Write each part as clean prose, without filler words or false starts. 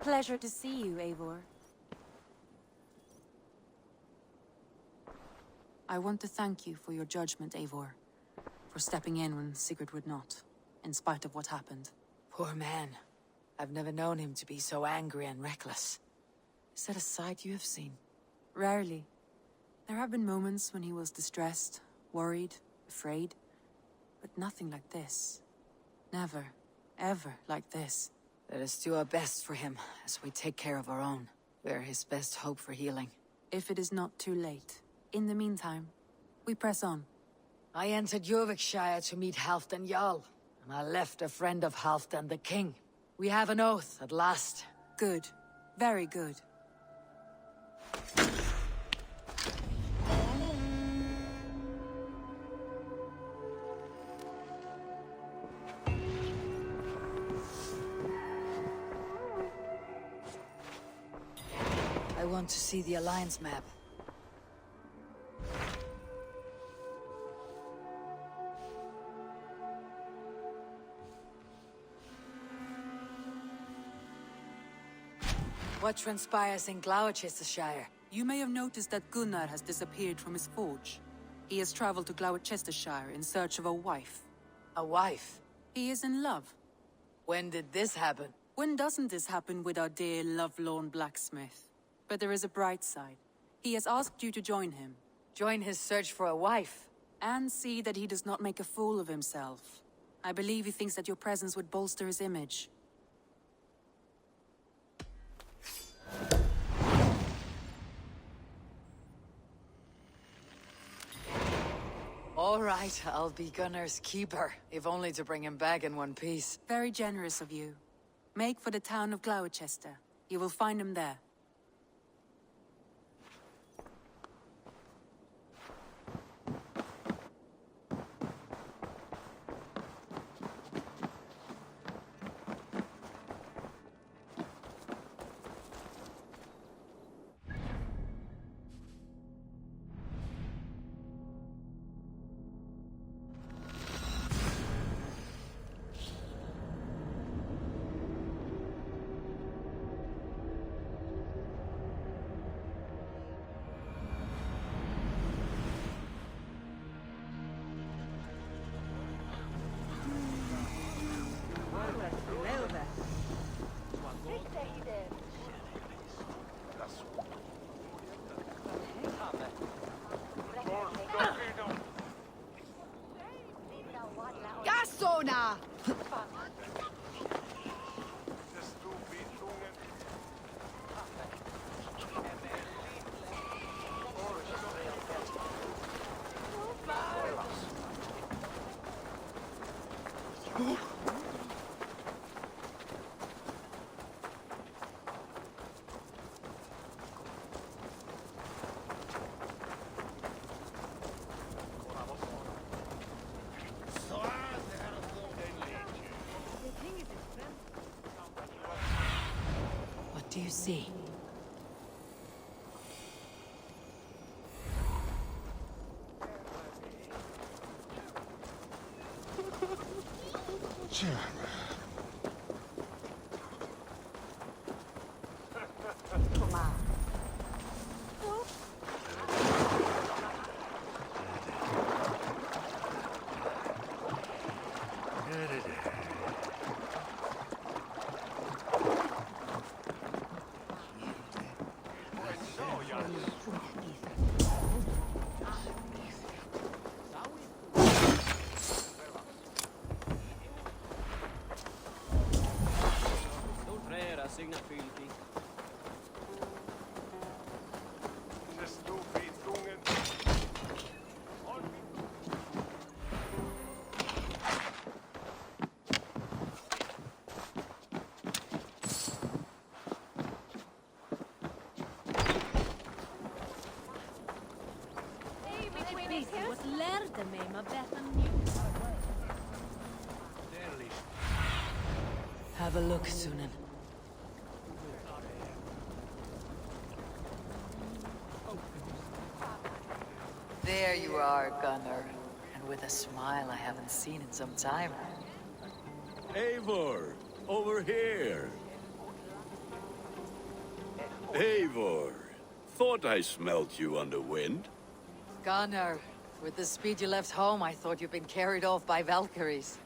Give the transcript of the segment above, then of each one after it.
Pleasure to see you, Eivor. I want to thank you for your judgment, Eivor. For stepping in when Sigurd would not, in spite of what happened. Poor man. I've never known him to be so angry and reckless. Is that a side you have seen? Rarely. There have been moments when he was distressed, worried, afraid. But nothing like this. Never, ever like this. Let us do our best for him, as we take care of our own. We're his best hope for healing. If it is not too late. In the meantime, we press on. I entered Jorvikshire to meet Halfdan Jarl, and I left a friend of Halfdan the king. We have an oath, at last. Good. Very good. I want to see the Alliance map. What transpires in Gloucestershire? You may have noticed that Gunnar has disappeared from his forge. He has traveled to Gloucestershire in search of a wife. A wife? He is in love. When did this happen? When doesn't this happen with our dear lovelorn blacksmith? But there is a bright side. He has asked you to join him. Join his search for a wife? And see that he does not make a fool of himself. I believe he thinks that your presence would bolster his image. All right, I'll be Gunnar's keeper, if only to bring him back in one piece. Very generous of you. Make for the town of Gloucester. You will find him there. Gasona! What do you see? Have a look, Sunan. There you are, Gunnar. And with a smile I haven't seen in some time. Eivor, over here. Eivor, thought I smelt you on the wind. Gunnar, with the speed you left home, I thought you'd been carried off by Valkyries.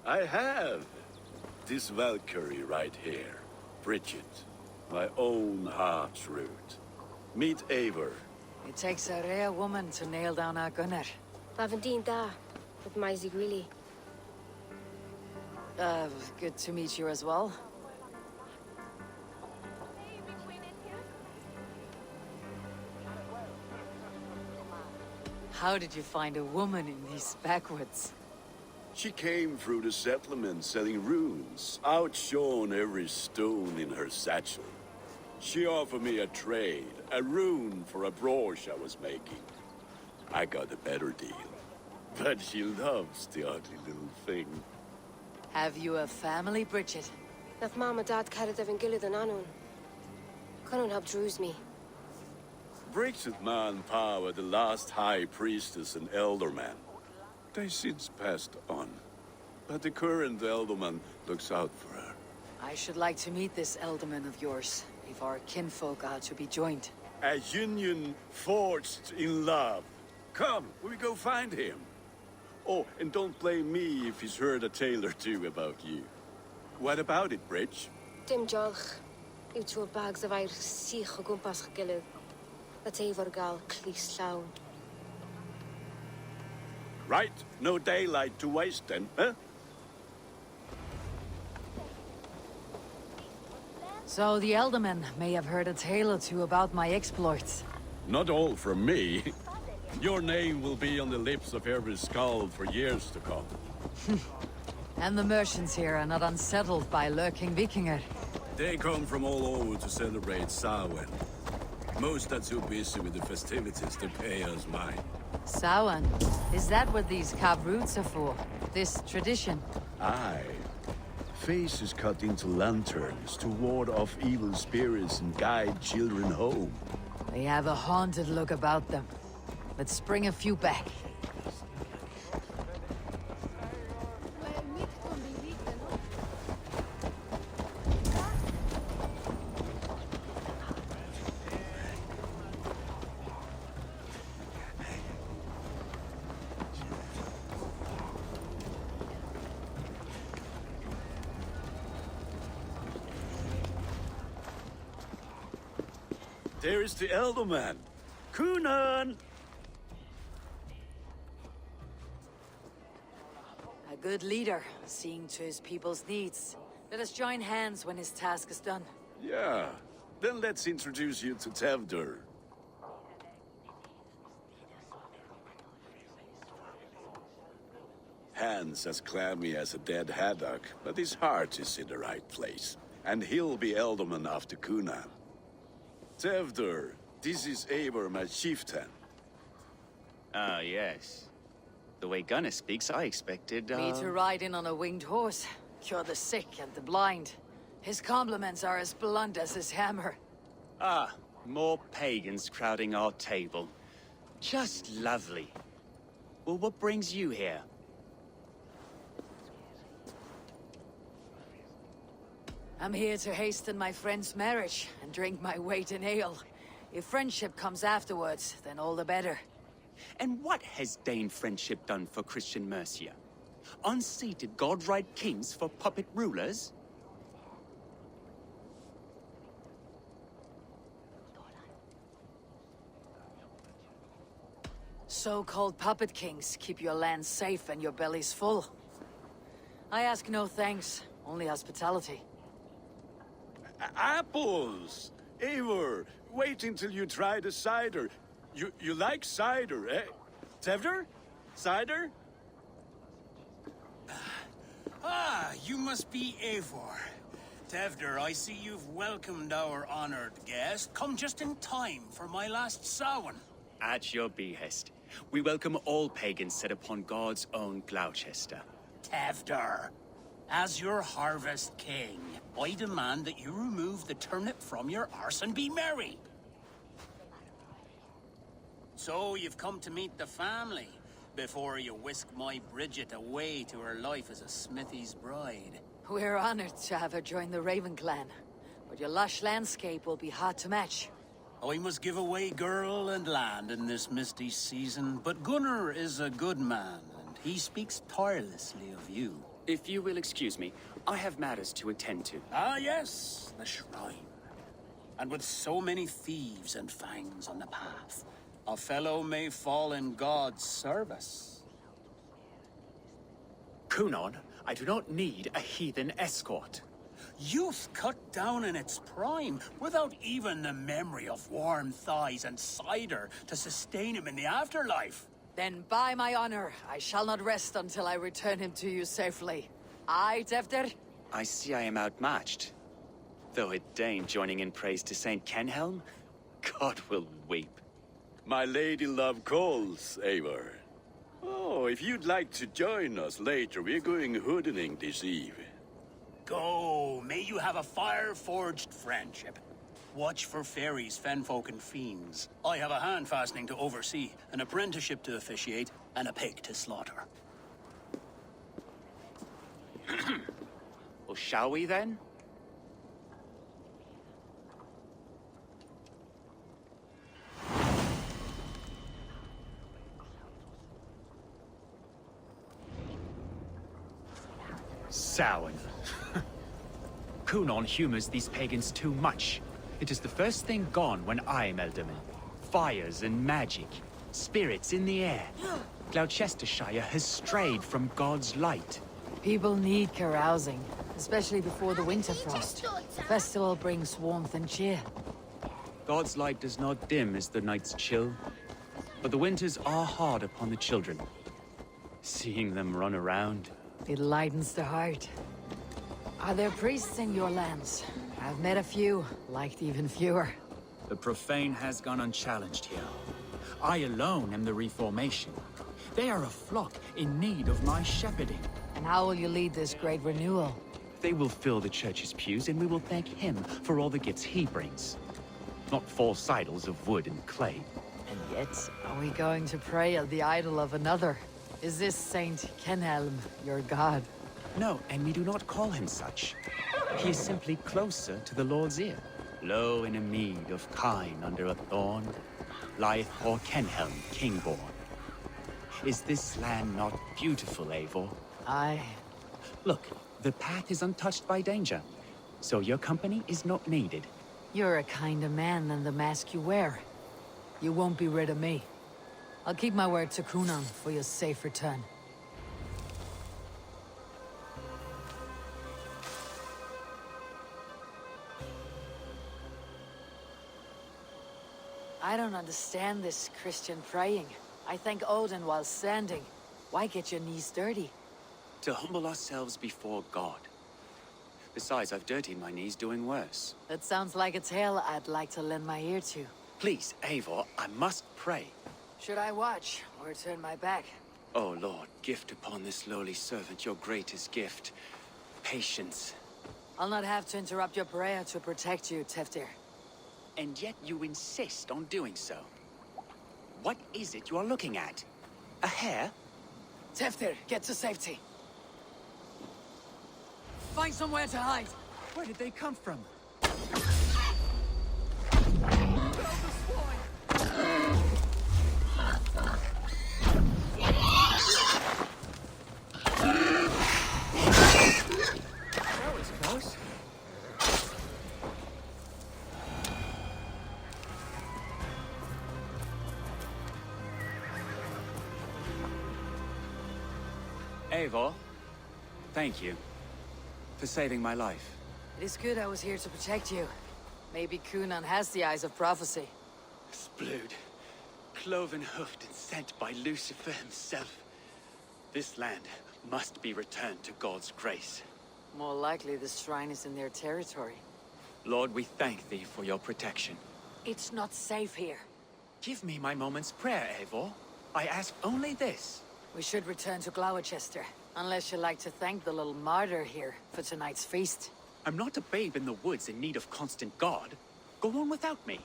I have. This Valkyrie right here, Bridget, my own heart's root. Meet Eivor. It takes a rare woman to nail down our Gunnar. Lavendine da, with Maisie Greeley. Good to meet you as well. How did you find a woman in these backwoods? She came through the settlement selling runes, outshone every stone in her satchel. She offered me a trade, a rune for a brooch I was making. I got a better deal. But she loves the ugly little thing. Have you a family, Bridget? Naf mama dad carried Evan Gillid and Anun. Couldn't help drues me. Bridget Man Pa were the last high priestess and elderman. They since passed on. But the current elderman looks out for her. I should like to meet this elderman of yours, if our kinfolk are to be joined. A union forged in love. Come, we go find him. Oh, and don't blame me if he's heard a tale or two about you. What about it, Bridge? Dim jolch. You two bags of air sich o gwmpas Gillid. That's Eivor gal clis llawn. Right, no daylight to waste then, huh? So the elderman may have heard a tale or two about my exploits. Not all from me. Your name will be on the lips of every skald for years to come. And the merchants here are not unsettled by lurking Vikinger. They come from all over to celebrate Samhain. Most are too busy with the festivities to pay us mind. Samhain? Is that what these carved roots are for? This tradition? Aye. Faces cut into lanterns to ward off evil spirits and guide children home. They have a haunted look about them. Let's bring a few back. There is the Elderman. Kunan! A good leader, seeing to his people's needs. Let us join hands when his task is done. Yeah. Then let's introduce you to Tevdur. Hands as clammy as a dead haddock, but his heart is in the right place. And he'll be Elderman after Kunan. Tevdur, this is Eivor, my chieftain. Ah, yes. The way Gunnar speaks, I expected, Me to ride in on a winged horse, cure the sick and the blind. His compliments are as blunt as his hammer. Ah, more pagans crowding our table. Just lovely. Well, what brings you here? I'm here to hasten my friend's marriage and drink my weight in ale. If friendship comes afterwards, then all the better. And what has Dane friendship done for Christian Mercia? Unseated godright kings for puppet rulers? So-called puppet kings keep your lands safe and your bellies full. I ask no thanks, only hospitality. Apples! Eivor, wait until you try the cider. You like cider, eh? Tevdur? Cider? Ah, you must be Eivor. Tevdur, I see you've welcomed our honored guest. Come just in time for my last Samhain. At your behest. We welcome all pagans set upon God's own Gloucester. Tevdur, as your harvest king, I demand that you remove the turnip from your arse and be merry. So you've come to meet the family, before you whisk my Bridget away to her life as a smithy's bride. We're honored to have her join the Raven clan. but your lush landscape will be hard to match. I must give away girl and land in this misty season, but Gunnar is a good man, and he speaks tirelessly of you. If you will excuse me, I have matters to attend to. Ah, yes, the shrine. And with so many thieves and fangs on the path, a fellow may fall in God's service. Kunon, I do not need a heathen escort. Youth cut down in its prime, without even the memory of warm thighs and cider to sustain him in the afterlife. Then by my honor, I shall not rest until I return him to you safely. Aye, Tefter? I see I am outmatched. Though it deign joining in praise to Saint Kenhelm, God will weep. My lady love calls, Eivor. Oh, if you'd like to join us later, we're going hoodening this eve. Go, may you have a fire-forged friendship. Watch for fairies, fenfolk, and fiends. I have a hand fastening to oversee, an apprenticeship to officiate, and a pig to slaughter. Well, shall we then? Samhain. Kunon humors these pagans too much. It is the first thing gone when I am Elderman. Fires and magic. Spirits in the air. Gloucestershire has strayed from God's light. People need carousing, especially before the winter frost. The festival brings warmth and cheer. God's light does not dim as the nights chill, but the winters are hard upon the children. Seeing them run around. It lightens the heart. Are there priests in your lands? I've met a few, liked even fewer. The profane has gone unchallenged here. I alone am the reformation. They are a flock in need of my shepherding. And how will you lead this great renewal? They will fill the church's pews, and we will thank him for all the gifts he brings. Not false idols of wood and clay. And yet, are we going to pray at the idol of another? Is this Saint Kenhelm your god? No, and we do not call him such. He is simply closer to the Lord's ear. Low in a mead of kine under a thorn, lieth poor Kenhelm, king-born. Is this land not beautiful, Eivor? Aye. Look, the path is untouched by danger, so your company is not needed. You're a kinder man than the mask you wear. You won't be rid of me. I'll keep my word to Kunon for your safe return. I don't understand this Christian praying. I thank Odin while standing. Why get your knees dirty? To humble ourselves before God. Besides, I've dirtied my knees doing worse. That sounds like a tale I'd like to lend my ear to. Please, Eivor, I must pray. Should I watch, or turn my back? Oh Lord, gift upon this lowly servant your greatest gift. Patience. I'll not have to interrupt your prayer to protect you, Teftir. And yet you insist on doing so. What is it you are looking at? A hare? Teftir, get to safety. Find somewhere to hide. Where did they come from? That was close. Eivor, thank you for saving my life. It is good I was here to protect you. Maybe Kunon has the eyes of prophecy. Splood, cloven-hoofed and sent by Lucifer himself. This land must be returned to God's grace. More likely the shrine is in their territory. Lord, we thank thee for your protection. It's not safe here. Give me my moment's prayer, Eivor. I ask only this. We should return to Gloucester, unless you'd like to thank the little martyr here for tonight's feast. I'm not a babe in the woods in need of constant guard. Go on without me.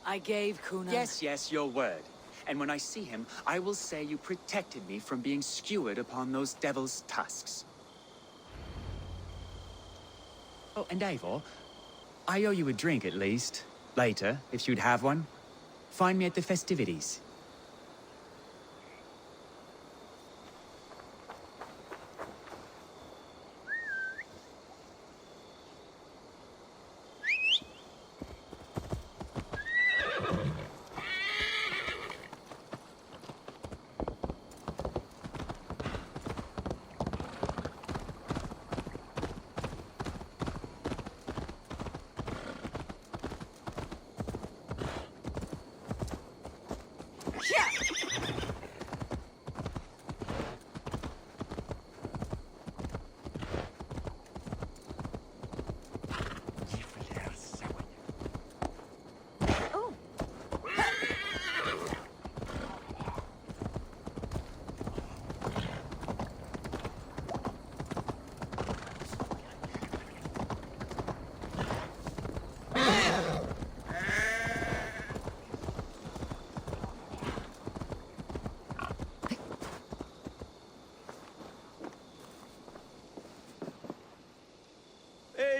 I gave Kunon... Yes, your word. And when I see him, I will say you protected me from being skewered upon those devil's tusks. Oh, and Eivor, I owe you a drink at least. Later, if you'd have one. Find me at the festivities.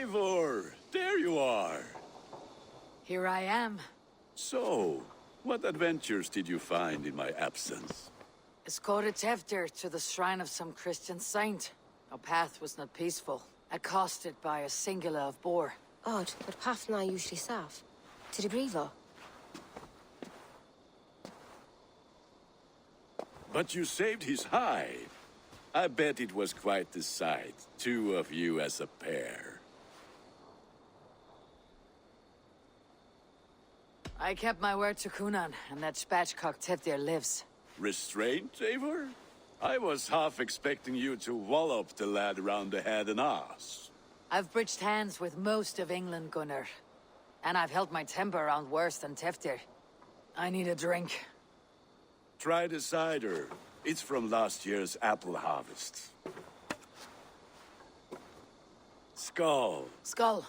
Eivor, there you are. Here I am. So, what adventures did you find in my absence? Escorted Teftir to the shrine of some Christian saint. Our path was not peaceful, accosted by a singular of boar. Odd, but Pafna usually saff. To the Grievo. But you saved his hide. I bet it was quite the sight, two of you as a pair. I kept my word to Kunan, and that spatchcock Teftir lives. Restraint, Eivor? I was half expecting you to wallop the lad around the head and ass. I've bridged hands with most of England, Gunnar. And I've held my temper around worse than Teftir. I need a drink. Try the cider. It's from last year's apple harvest. Skull. Skull.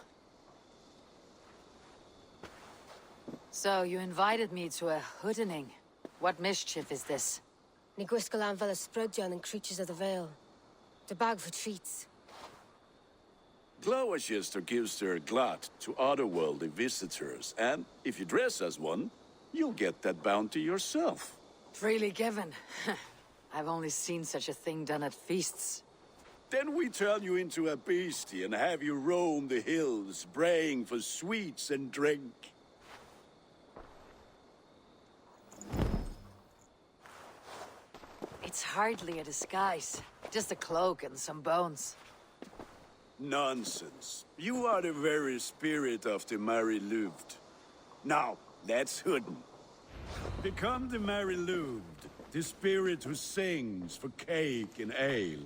So, you invited me to a hoodening. What mischief is this? Ní gwisgail an bheith sprudjan and creatures of the Vale. The bag for treats. Gloucester gives their glut to otherworldly visitors, and if you dress as one, you'll get that bounty yourself. Freely given. I've only seen such a thing done at feasts. Then we turn you into a beastie and have you roam the hills, braying for sweets and drink. It's hardly a disguise. Just a cloak and some bones. Nonsense. You are the very spirit of the Mary Louved. Now, that's Hooden. Become the Mary Louved, the spirit who sings for cake and ale.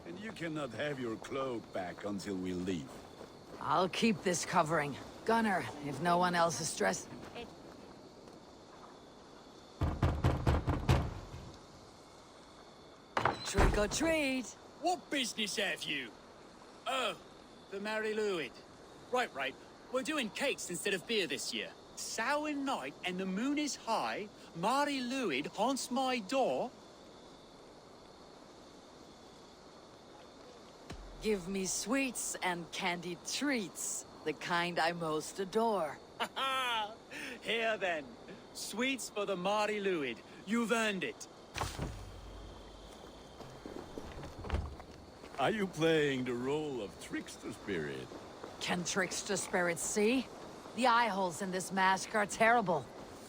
And you cannot have your cloak back until we leave. I'll keep this covering. Gunnar, if no one else is dressed. Trick or treat! What business have you? Oh, the Mary Lwyd. Right. We're doing cakes instead of beer this year. Samhain night and the moon is high. Mary Lwyd haunts my door. Give me sweets and candied treats. The kind I most adore. Here then. Sweets for the Mary Lwyd. You've earned it. Are you playing the role of trickster spirit? Can trickster spirits see? The eye holes in this mask are terrible.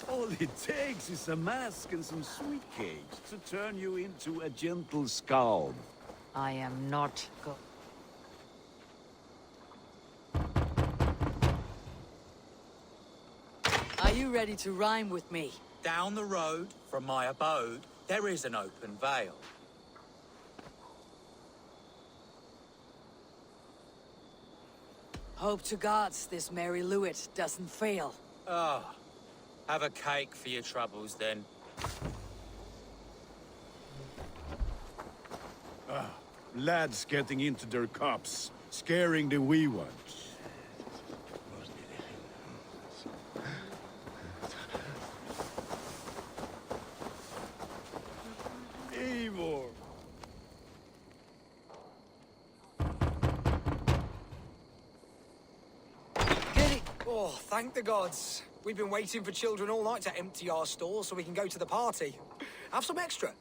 All it takes is a mask and some sweet cakes to turn you into a gentle skull. I am not Are you ready to rhyme with me? Down the road from my abode, there is an open vale. Hope to gods this Mary Lwyd doesn't fail. Ah, have a cake for your troubles then. Lads getting into their cups, scaring the wee ones. Eivor! Get it! Thank the gods. We've been waiting for children all night to empty our stores so we can go to the party. Have some extra.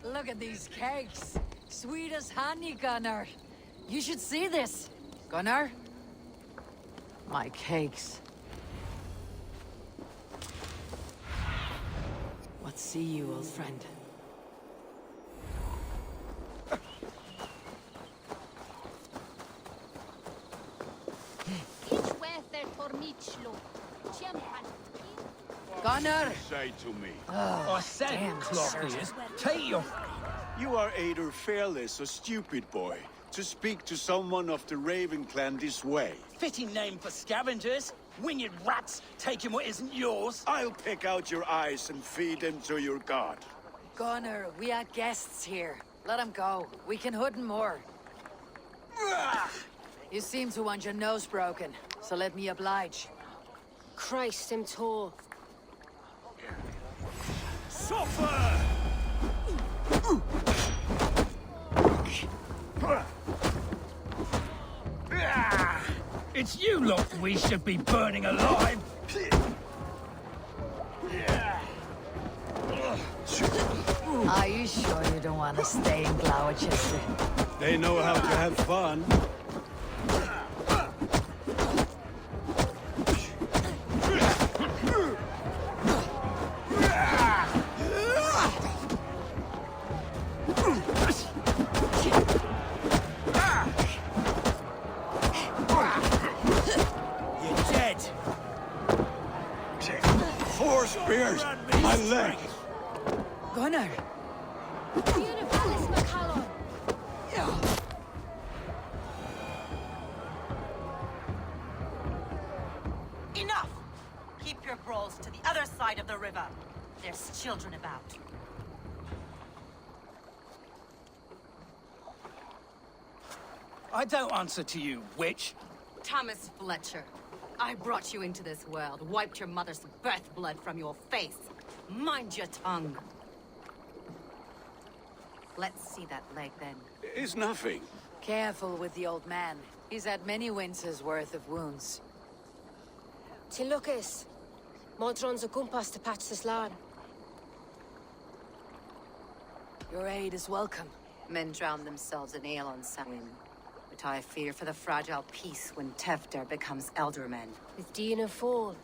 Look at these cakes. Sweet as honey, Gunnar. You should see this. Gunnar? My cakes. What see you, old friend? Gunnar! Say to me. I said, damn, Clockers, take your... You are either fearless or stupid, boy, to speak to someone of the Raven clan this way. Fitting name for scavengers. Winged rats taking what isn't yours. I'll pick out your eyes and feed them to your god. Gunnar, we are guests here. Let him go. We can hood him more. You seem to want your nose broken, so let me oblige. Christ, him tall. Suffer! It's you lot we should be burning alive! Are you sure you don't want to stay in Gloucester? They know how to have fun. You're dead! 4 spears! My leg! Gunnar! Enough! Keep your brawls to the other side of the river. There's children about. I don't answer to you, witch. Thomas Fletcher, I brought you into this world, wiped your mother's birth blood from your face. Mind your tongue. Let's see that leg, then. It's nothing. Careful with the old man. He's had many winters' worth of wounds. Ti Lucas. Modron's a gumpas to patch this land. Your aid is welcome. Men drown themselves in ale on Samhain. But I fear for the fragile peace when Tefter becomes eldermen. With Dean and Fall.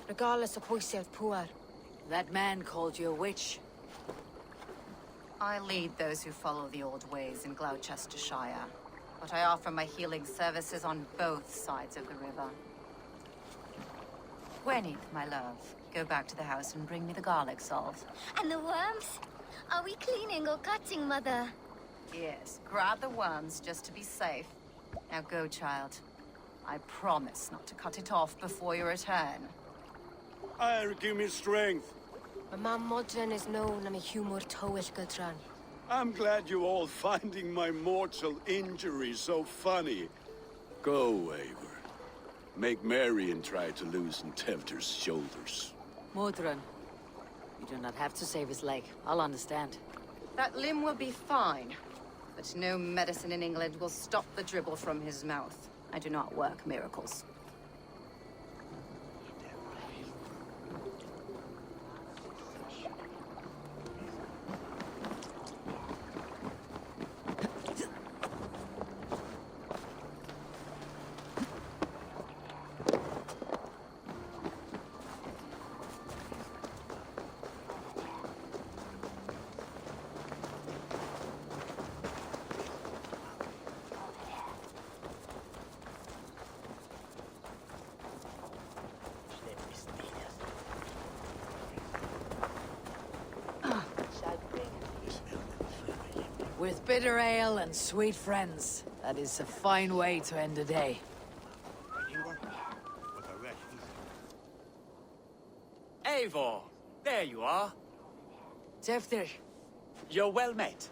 Regardless of Poisiel Puar. That man called you a witch. I lead those who follow the old ways in Gloucestershire, but I offer my healing services on both sides of the river. Gwenny, my love, go back to the house and bring me the garlic salt. And the worms? Are we cleaning or cutting, Mother? Yes, grab the worms just to be safe. Now go, child. I promise not to cut it off before you return. Give me strength. My mam Modron is known am a humor towish Gudran. I'm glad you all finding my mortal injury so funny. Go, Eivor. Make merry and try to loosen Tevter's shoulders. Modron, you do not have to save his leg. I'll understand. That limb will be fine, but no medicine in England will stop the dribble from his mouth. I do not work miracles. With bitter ale and sweet friends, that is a fine way to end a day. Eivor, there you are. Tefter, You're well met.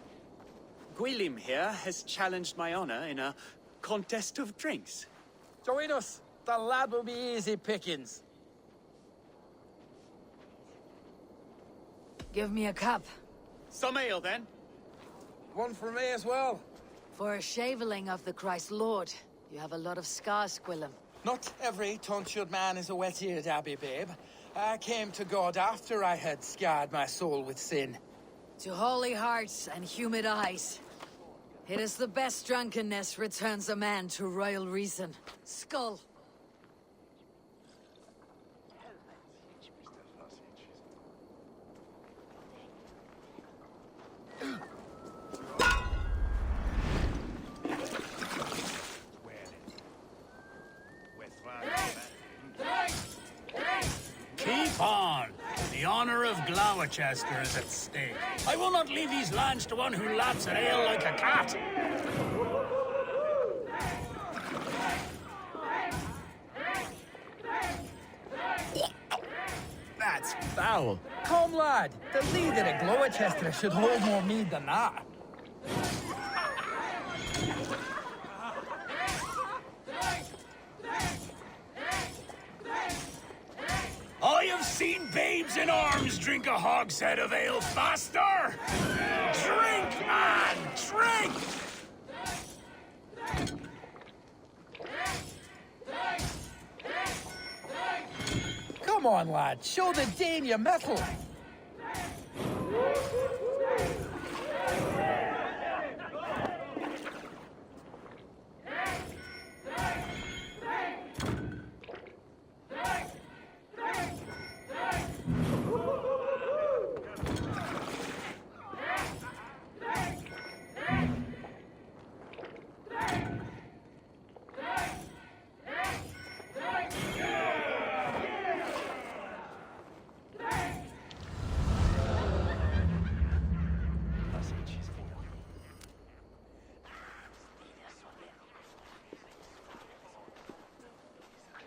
Gwilym here has challenged my honor in a contest of drinks. Join us. The lad will be easy pickings. give me a cup. Some ale, then. One for me as well. For a shaveling of the Christ Lord, you have a lot of scars, Gwilym. Not every tonsured man is a wet-eared Abbey, babe. I came to God after I had scarred my soul with sin. To holy hearts and humid eyes. It is the best drunkenness returns a man to royal reason. Skull. Keep on! The honor of Gloucester is at stake. I will not leave these lands to one who laps at ale like a cat. That's foul. Come, lad. The leader of Gloucester should hold more mead than that. I have seen babes in arms drink a hogshead of ale faster! Drink, man! Drink! Come on, lad. Show the Dane your mettle.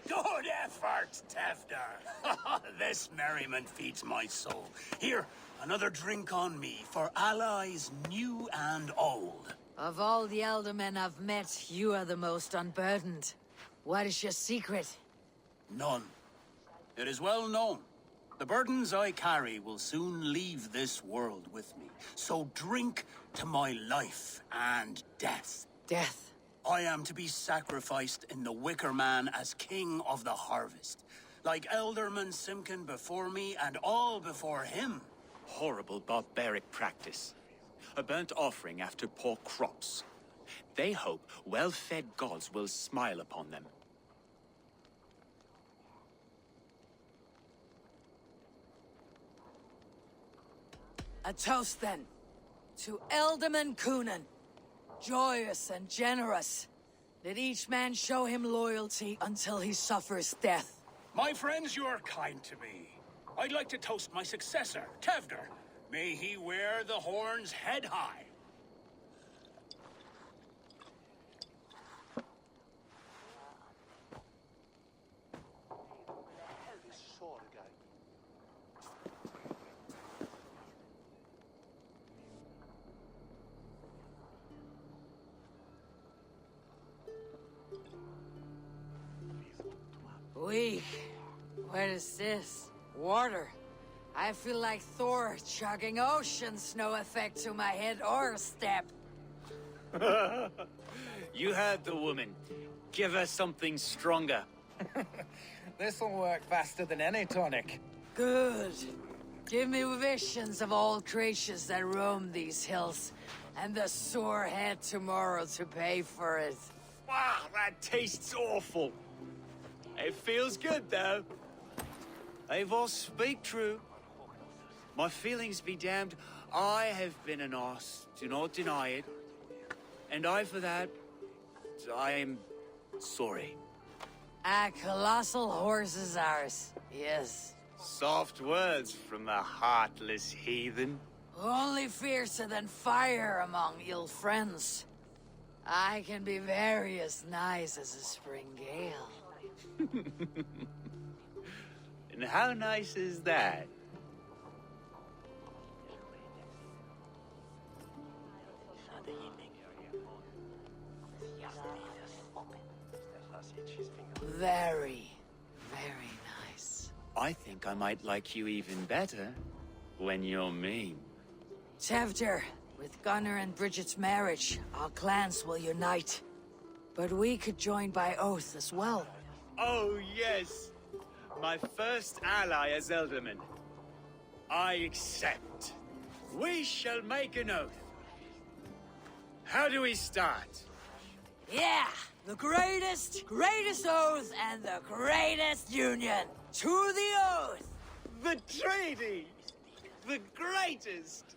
Good effort, Tefder. This merriment feeds my soul. Here, another drink on me for allies new and old. Of all the eldermen I've met, you are the most unburdened. What is your secret? None. It is well known. The burdens I carry will soon leave this world with me. So drink to my life and death. Death. I am to be sacrificed in the Wicker Man as king of the harvest. Like Elderman Simkin before me and all before him. Horrible barbaric practice. A burnt offering after poor crops. They hope well-fed gods will smile upon them. A toast, then. To Elderman Coonan. Joyous and generous. Let each man show him loyalty until he suffers death. My friends, you are kind to me. I'd like to toast my successor, Tevder. May he wear the horns head high. Weak. What is this? Water. I feel like Thor chugging oceans, no effect to my head or step. You heard the woman. Give her something stronger. This'll work faster than any tonic. Good. Give me visions of all creatures that roam these hills, and the sore head tomorrow to pay for it. Wow, that tastes awful. It feels good, though. Eivor, speak true. My feelings be damned. I have been an arse, do not deny it. And I, for that, I am sorry. A colossal horse is ours, yes. Soft words from the heartless heathen. Only fiercer than fire among ill friends. I can be very as nice as a spring gale. And how nice is that? Very, very nice. I think I might like you even better when you're mean. Tevder, with Gunnar and Bridget's marriage, our clans will unite. But we could join by oath as well. Oh, yes. My first ally as Elderman. I accept. We shall make an oath. How do we start? Yeah! The greatest oath and the greatest union! To the oath! The treaty! The greatest!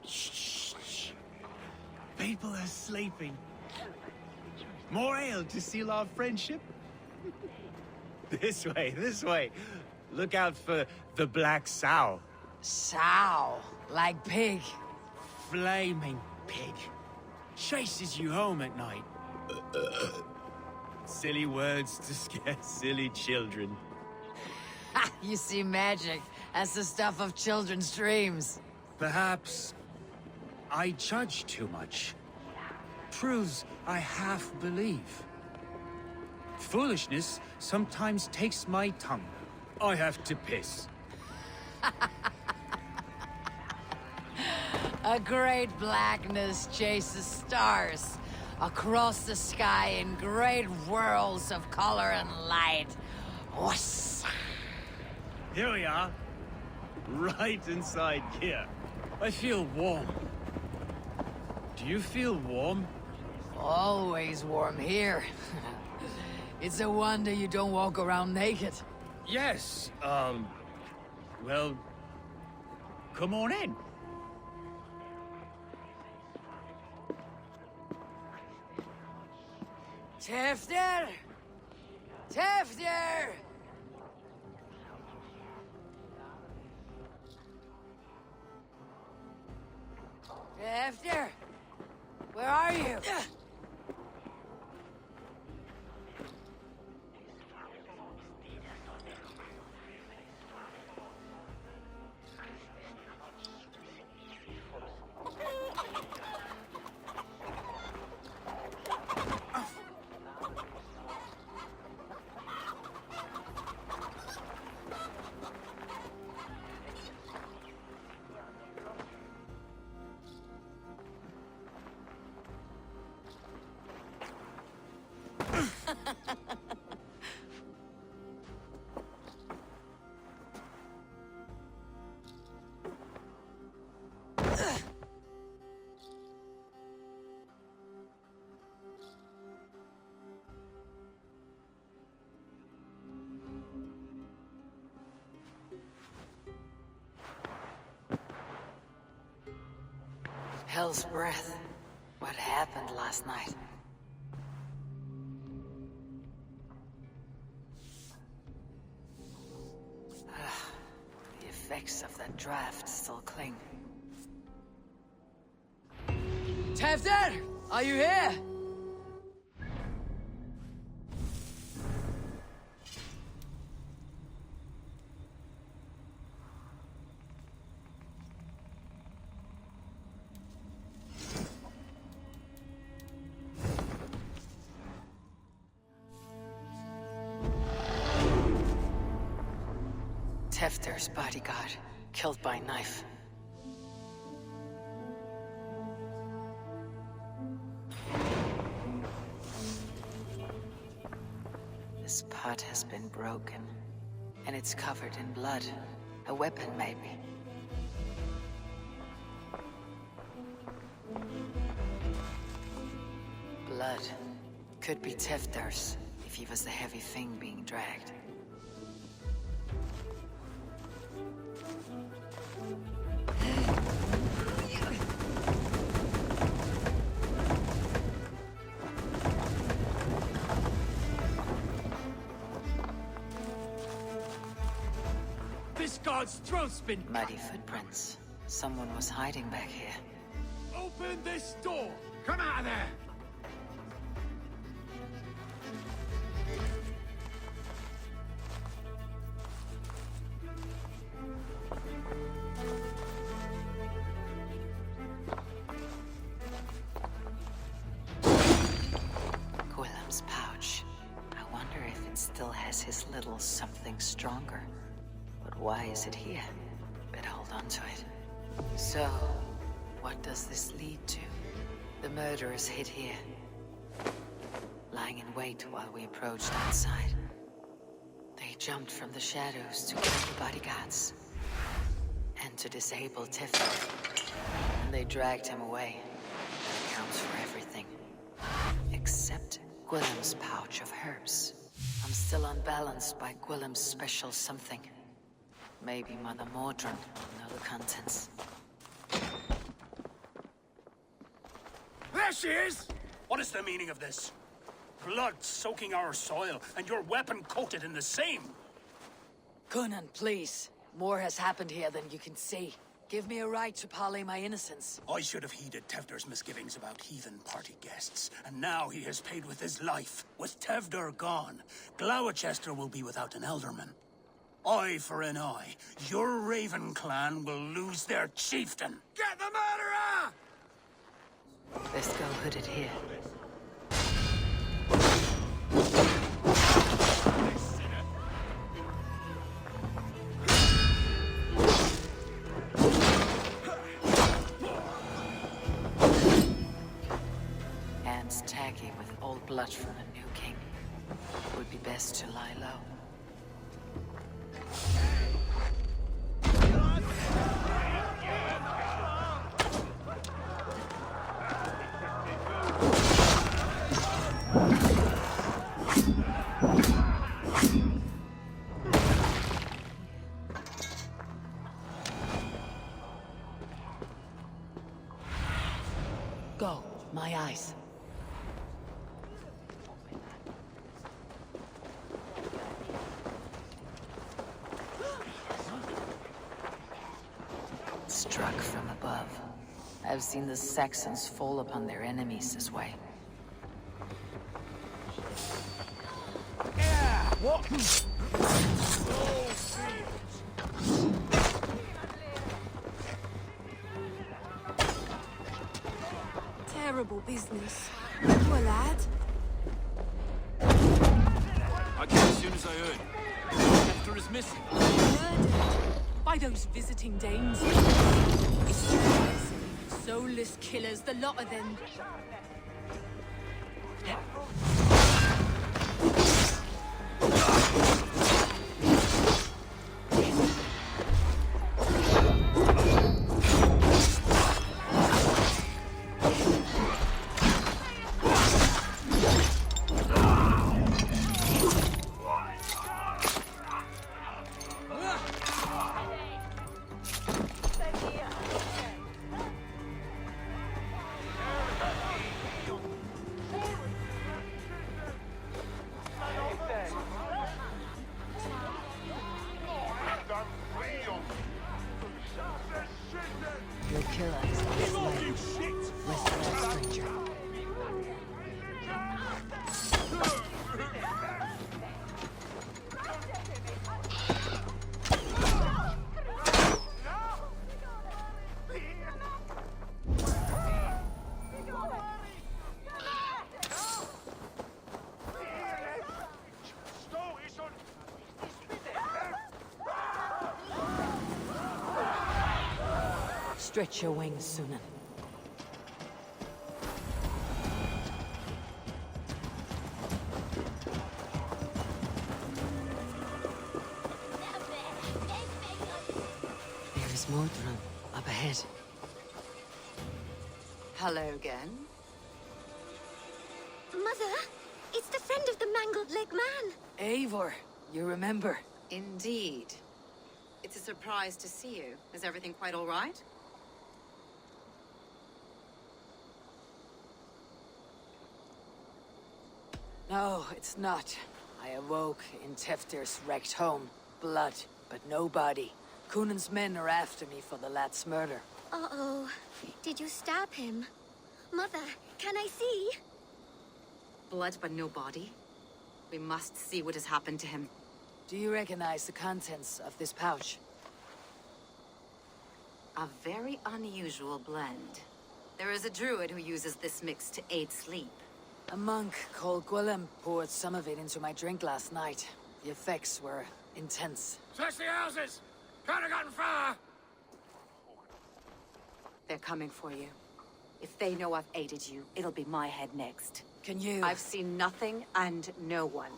Shh. People are sleeping. More ale to seal our friendship? This way. Look out for the black sow. Sow. Like pig. Flaming pig. Chases you home at night. Silly words to scare silly children. Ha! You see magic. That's the stuff of children's dreams. Perhaps I judge too much. Truths I half believe. Foolishness sometimes takes my tongue. I have to piss. A great blackness chases stars across the sky in great whirls of color and light. Whoosh! Here we are. Right inside here. I feel warm. Do you feel warm? Always warm here. It's a wonder you don't walk around naked. Yes, well, come on in. Tefter! Tefter! Tefter! Where are you? Hell's breath. What happened last night? The effects of that draft still cling. Tefter! Are you here? Tefter's bodyguard, killed by knife. This pot has been broken, and it's covered in blood. A weapon, maybe. Blood. Could be Tefter's, if he was the heavy thing being dragged. This guard's throat's been... Muddy footprints. Someone was hiding back here. Open this door! Come out of there! Gwillem's pouch. I wonder if it still has his little something stronger. But why is it here? Better hold on to it. So, what does this lead to? The murderers hid here, lying in wait while we approached outside. They jumped from the shadows to kill the bodyguards and to disable Tifton. And they dragged him away. That accounts for everything. Except Gwillem's pouch of herbs. I'm still unbalanced by Gwillem's special something. Maybe Mother Mordrin will know the contents. There she is! What is the meaning of this? Blood soaking our soil, and your weapon coated in the same! Coonan, please. More has happened here than you can see. Give me a right to parley my innocence. I should have heeded Tevder's misgivings about heathen party guests, and now he has paid with his life. With Tevder gone, Gloucester will be without an Elderman. Eye for an eye. Your Raven clan will lose their chieftain. Get the murderer! Best go hooded here. Hands tacky with old blood from the new king. Would be best to lie low. Go, my eyes. Struck from above. I've seen the Saxons fall upon their enemies this way. What? Terrible business. Poor lad. I came as soon as I heard. Hector is missing. Murdered by those visiting Danes. Destroyers, soulless killers, the lot of them. Your killer is on his way. Listen, stranger. Stretch your wings, Sunan. There is Mordrin up ahead. Hello again. Mother, it's the friend of the mangled leg man. Eivor, you remember? Indeed. It's a surprise to see you. Is everything quite all right? No, it's not. I awoke in Teftir's wrecked home. Blood, but no body. Coonan's men are after me for the lad's murder. Uh-oh. Did you stab him? Mother, can I see? Blood but no body? We must see what has happened to him. Do you recognize the contents of this pouch? A very unusual blend. There is a druid who uses this mix to aid sleep. A monk called Gwillem poured some of it into my drink last night. The effects were intense. Search the houses! Can't have gotten far! They're coming for you. If they know I've aided you, it'll be my head next. Can you... I've seen nothing and no one.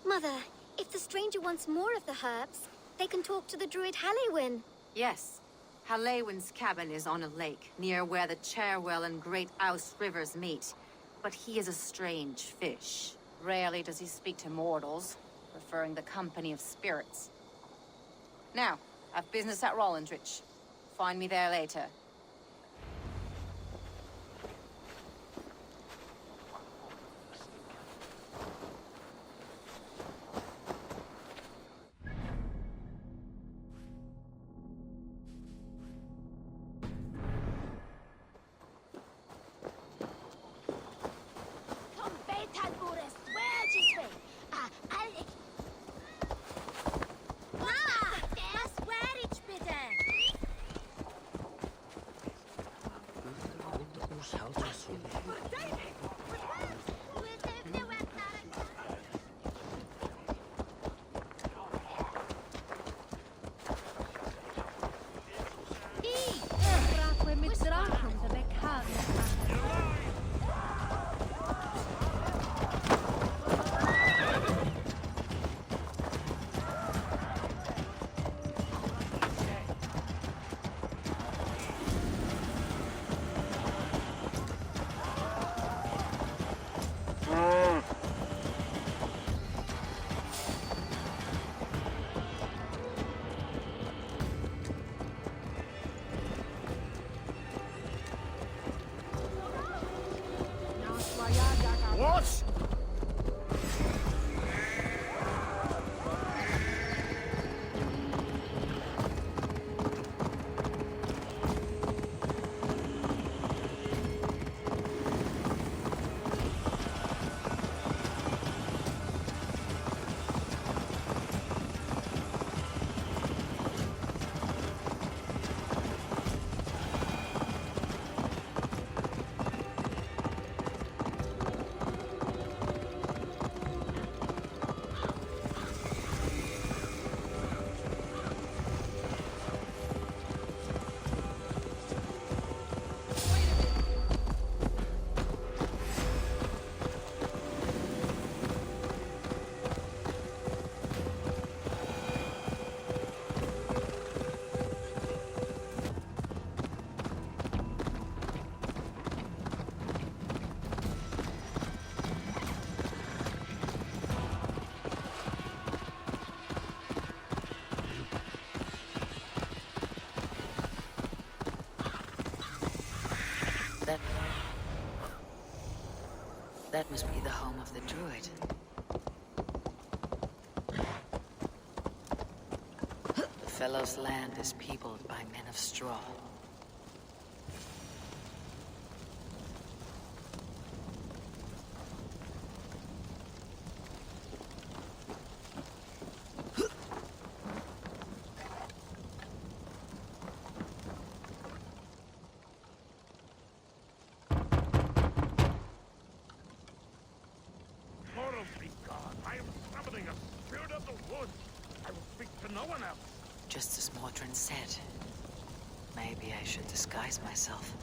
Mother, if the stranger wants more of the herbs, they can talk to the druid Halloween. Yes. Halewin's cabin is on a lake, near where the Cherwell and Great Ouse rivers meet. But he is a strange fish. Rarely does he speak to mortals, preferring the company of spirits. Now, I've business at Rollindrich. Find me there later. What? That must be the home of the druid. The fellow's land is peopled by men of straw. Just as Mordrin said. Maybe I should disguise myself.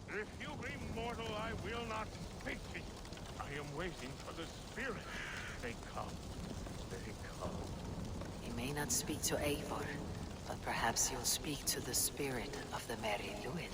If you be mortal, I will not speak to you. I am waiting for the spirit. They come. They come. He may not speak to Eivor, but perhaps he'll speak to the spirit of the Mary Luid.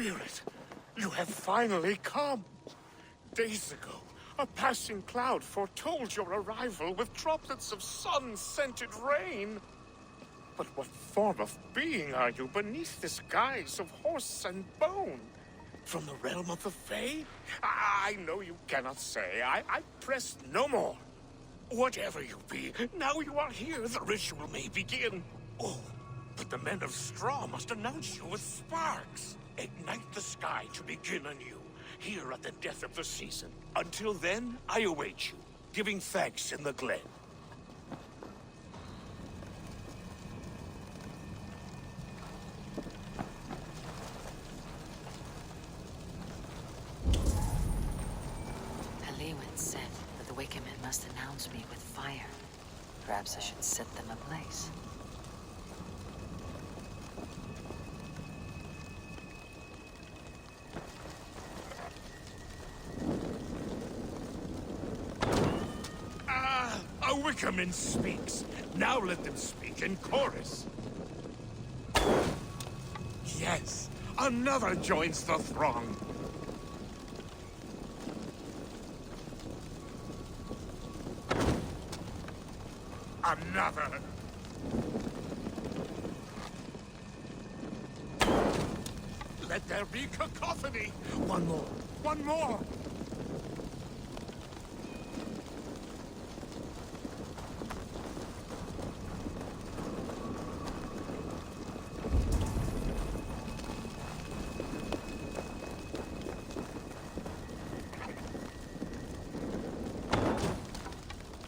Spirit, you have finally come. Days ago, a passing cloud foretold your arrival with droplets of sun-scented rain. But what form of being are you beneath this guise of horse and bone? From the realm of the Fae? I know you cannot say. I press no more. Whatever you be, now you are here, the ritual may begin. Oh, but the men of straw must announce you with sparks. Ignite the sky to begin anew, here at the death of the season. Until then, I await you, giving thanks in the glen. Said that the Wicker Men must announce me with fire. Perhaps I should set them ablaze. A Wickerman speaks. Now let them speak in chorus. Yes, another joins the throng. Another. Let there be cacophony. One more. One more.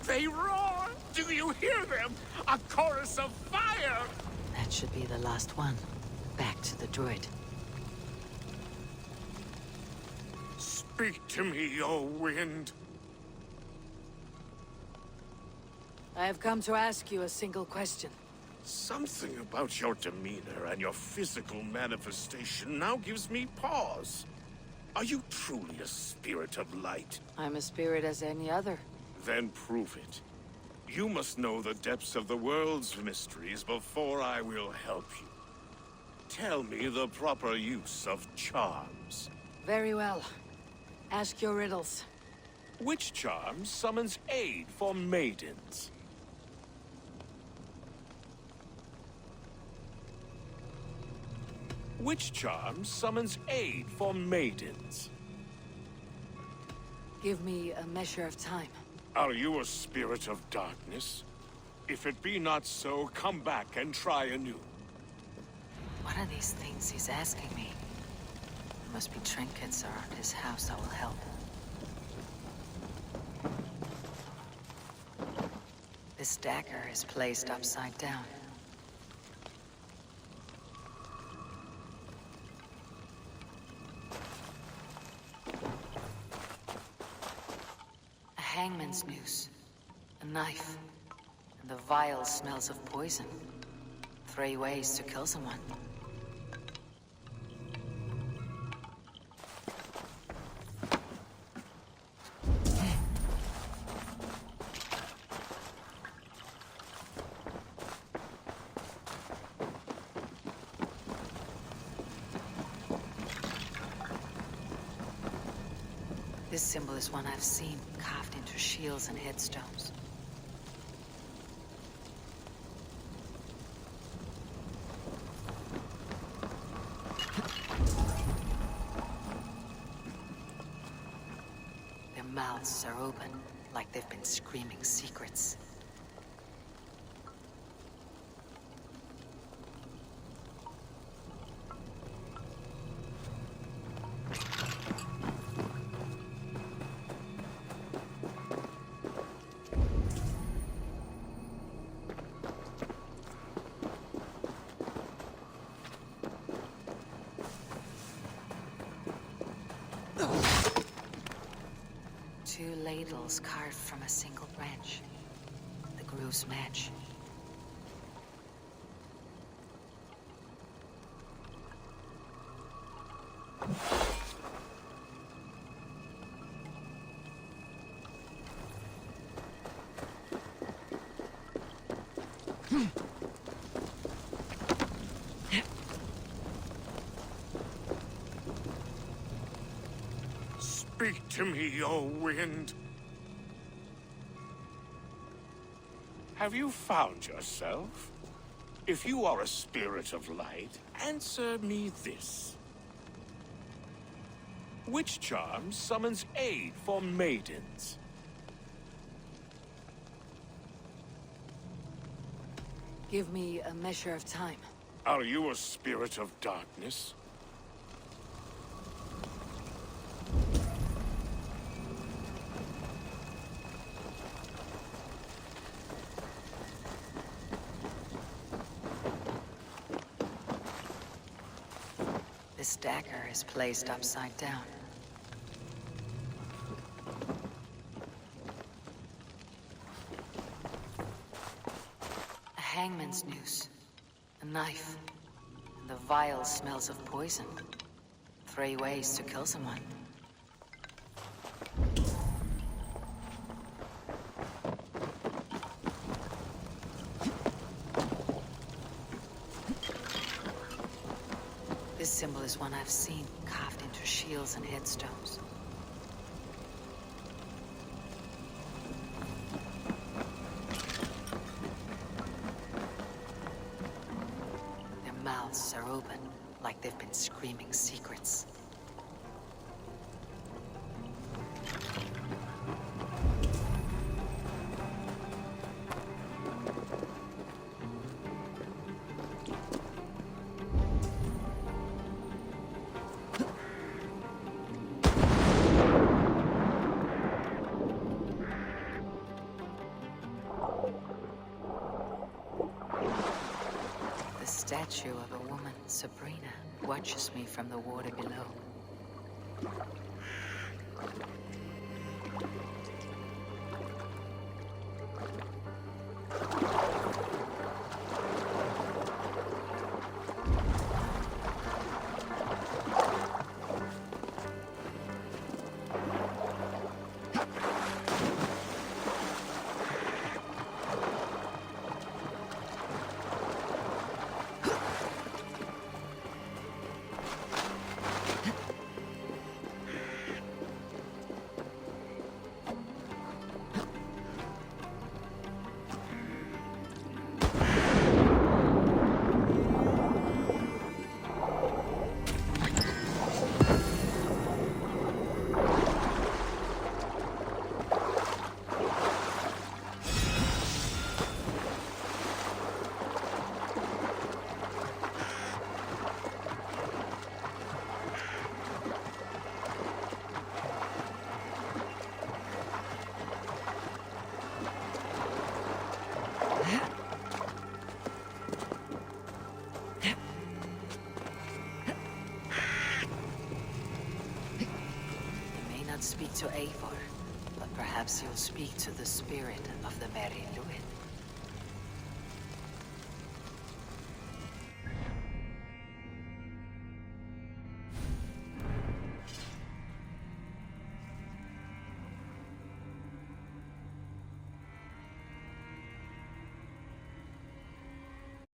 They roar! Do you hear them? A chorus of fire! That should be the last one. Back to the druid. Speak to me, O wind. I have come to ask you a single question. Something about your demeanor and your physical manifestation now gives me pause. Are you truly a spirit of light? I'm a spirit as any other. Then prove it. You must know the depths of the world's mysteries before I will help you. Tell me the proper use of charms. Very well. Ask your riddles. Which charm summons aid for maidens? Which charm summons aid for maidens? Give me a measure of time. Are you a spirit of darkness? If it be not so, come back and try anew. What are these things he's asking me? There must be trinkets around his house that will help. This dagger is placed upside down. A hangman's noose, a knife, and the vile smells of poison. 3 ways to kill someone. This symbol is one I've seen carved into shields and headstones. Their mouths are open, like they've been screaming secrets. Two ladles carved from a single branch. The grooves match. Speak to me, O wind. Have you found yourself? If you are a spirit of light, answer me this. Which charm summons aid for maidens? Give me a measure of time. Are you a spirit of darkness? This dagger is placed upside down. A hangman's noose, a knife, and the vile smells of poison. 3 ways to kill someone. This symbol is one I've seen carved into shields and headstones. Their mouths are open, like they've been screaming secrets. The statue of a woman, Sabrina, watches me from the water below. Speak to Eivor, but perhaps you'll speak to the spirit of the Mary Luid.